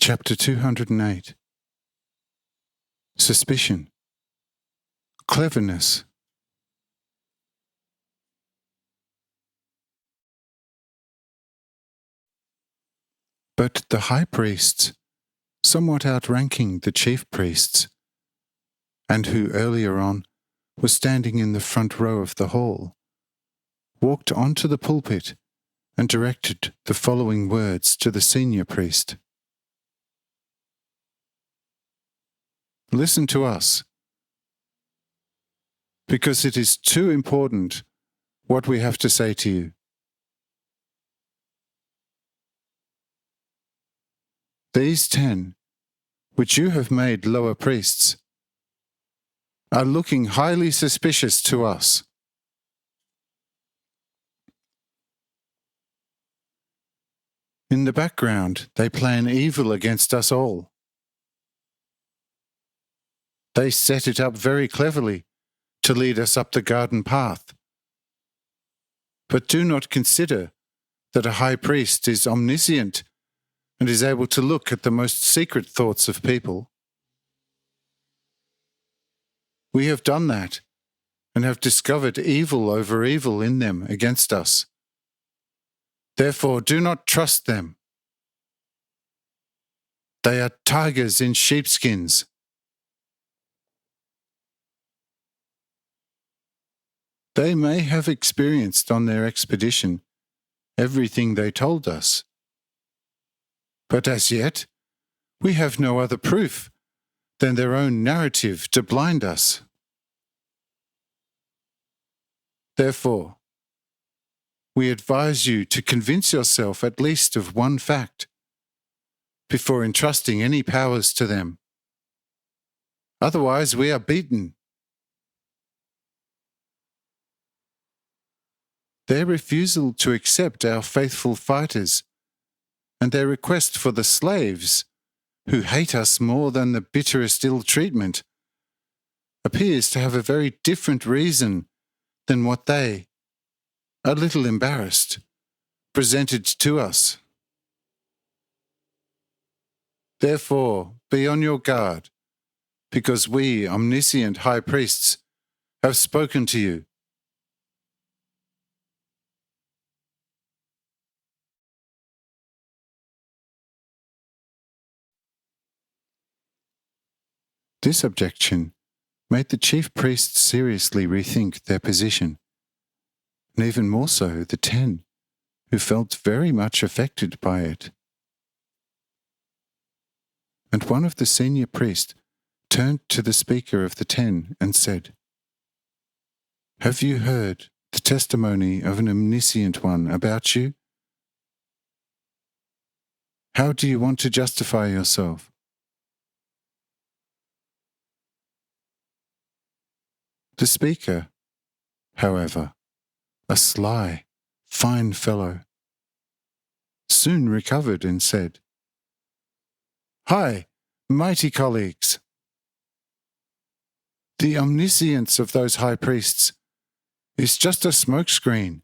Chapter 208. Suspicion. Cleverness. But the high priests, somewhat outranking the chief priests, and who earlier on were standing in the front row of the hall, walked onto the pulpit and directed the following words to the senior priest. Listen to us, because it is too important what we have to say to you. These 10, which you have made lower priests, are looking highly suspicious to us. In the background, they plan evil against us all. They set it up very cleverly to lead us up the garden path. But do not consider that a high priest is omniscient and is able to look at the most secret thoughts of people. We have done that and have discovered evil over evil in them against us. Therefore, do not trust them. They are tigers in sheepskins. They may have experienced on their expedition everything they told us. But as yet, we have no other proof than their own narrative to blind us. Therefore, we advise you to convince yourself at least of one fact before entrusting any powers to them. Otherwise, we are beaten. Their refusal to accept our faithful fighters and their request for the slaves, who hate us more than the bitterest ill treatment, appears to have a very different reason than what they, a little embarrassed, presented to us. Therefore, be on your guard, because we, omniscient high priests, have spoken to you. This objection made the chief priests seriously rethink their position, and even more so the 10, who felt very much affected by it. And one of the senior priests turned to the speaker of the 10 and said, "Have you heard the testimony of an omniscient one about you? How do you want to justify yourself?" The speaker, however, a sly, fine fellow, soon recovered and said, "Hi, mighty colleagues! The omniscience of those high priests is just a smokescreen.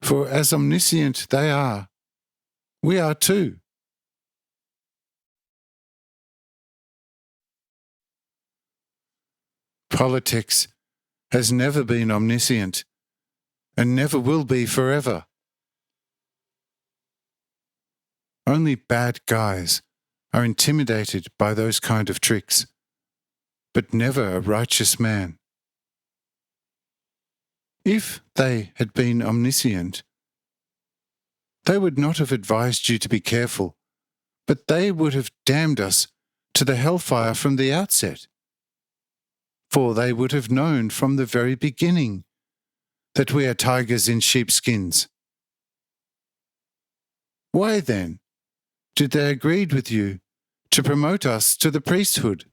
For as omniscient they are, we are too. Politics has never been omniscient and never will be forever. Only bad guys are intimidated by those kind of tricks, but never a righteous man. If they had been omniscient, they would not have advised you to be careful, but they would have damned us to the hellfire from the outset. For they would have known from the very beginning that we are tigers in sheepskins. Why then did they agree with you to promote us to the priesthood?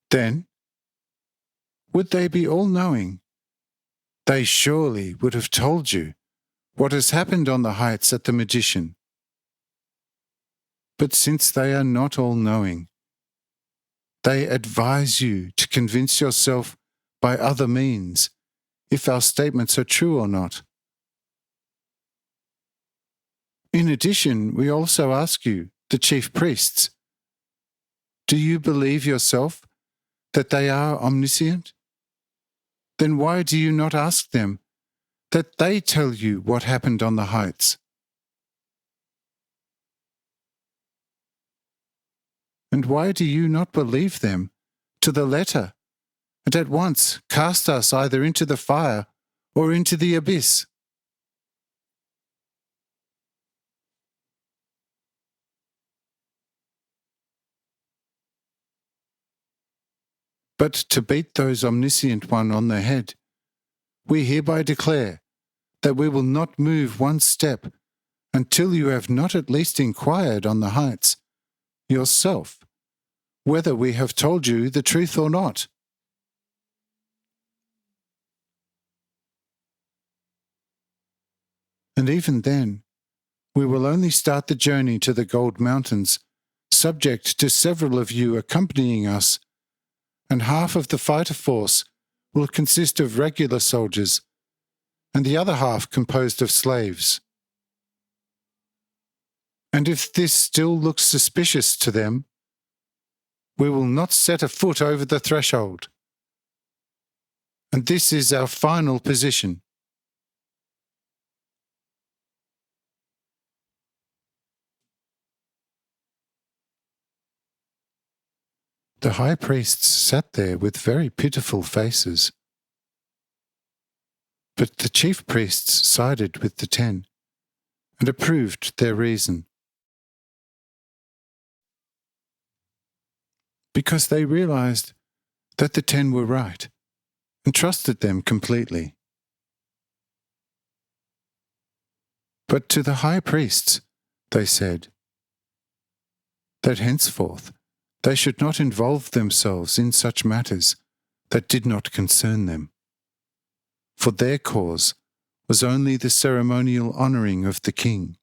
Then, would they be all-knowing? They surely would have told you what has happened on the heights at the magician. But since they are not all-knowing, they advise you to convince yourself by other means if our statements are true or not. In addition, we also ask you, the chief priests, do you believe yourself that they are omniscient? Then why do you not ask them that they tell you what happened on the heights? And why do you not believe them to the letter, and at once cast us either into the fire or into the abyss? But to beat those omniscient one on the head, we hereby declare that we will not move one step until you have not at least inquired on the heights yourself whether we have told you the truth or not. And even then, we will only start the journey to the Gold Mountains, subject to several of you accompanying us, and half of the fighter force will consist of regular soldiers, and the other half composed of slaves. And if this still looks suspicious to them, we will not set a foot over the threshold. And this is our final position. The high priests sat there with very pitiful faces. But the chief priests sided with the 10 and approved their reason, because they realized that the 10 were right and trusted them completely. But to the high priests they said that henceforth they should not involve themselves in such matters that did not concern them, for their cause was only the ceremonial honouring of the king.